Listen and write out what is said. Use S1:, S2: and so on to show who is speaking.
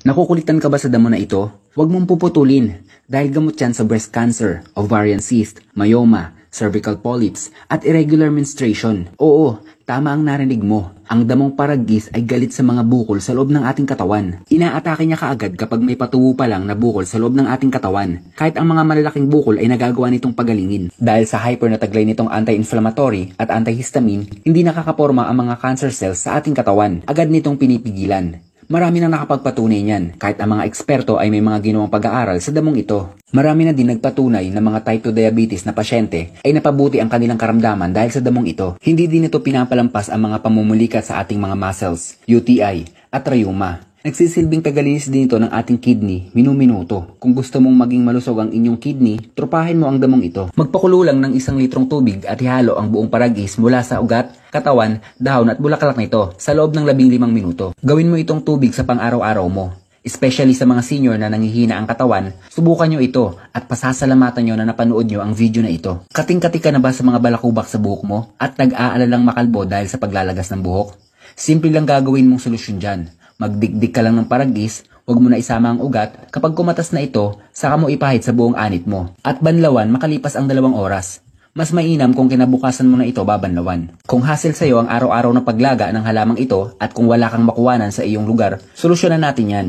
S1: Nakukulitan ka ba sa damo na ito? Huwag mong puputulin dahil gamot yan sa breast cancer, ovarian cyst, myoma, cervical polyps, at irregular menstruation. Oo, tama ang narinig mo. Ang damong paragis ay galit sa mga bukol sa loob ng ating katawan. Inaatake niya kaagad kapag may patubo pa lang na bukol sa loob ng ating katawan. Kahit ang mga malalaking bukol ay nagagawa nitong pagalingin. Dahil sa hyper na taglay nitong anti-inflammatory at antihistamine, hindi nakakaporma ang mga cancer cells sa ating katawan. Agad nitong pinipigilan. Marami na nakapagpatunay niyan, kahit ang mga eksperto ay may mga ginawang pag-aaral sa damong ito. Marami na din nagpatunay na mga type 2 diabetes na pasyente ay napabuti ang kanilang karamdaman dahil sa damong ito. Hindi din ito pinapalampas ang mga pamumulikat sa ating mga muscles, UTI, at rheuma. Nagsisilbing tagalinis din ito ng ating kidney, minu-minuto. Kung gusto mong maging malusog ang inyong kidney, trupahin mo ang damong ito. Magpakulo lang ng 1 litrong tubig at ihalo ang buong paragis mula sa ugat, katawan, dahon at bulaklak nito sa loob ng 15 minuto. Gawin mo itong tubig sa pang-araw-araw mo. Especially sa mga senior na nangihina ang katawan, subukan nyo ito at pasasalamatan nyo na napanood nyo ang video na ito. Kating-kati ka na ba sa mga balakubak sa buhok mo at nag-aalalang makalbo dahil sa paglalagas ng buhok? Simple lang gagawin mong solusyon dyan. Magdikdik ka lang ng paragis, huwag mo na isama ang ugat. Kapag kumatas na ito, saka mo ipahid sa buong anit mo. At banlawan makalipas ang 2 oras. Mas mainam kung kinabukasan mo na ito babanlawan. Kung hassle sa'yo ang araw-araw na paglaga ng halamang ito at kung wala kang makuwanan sa iyong lugar, solusyonan natin yan.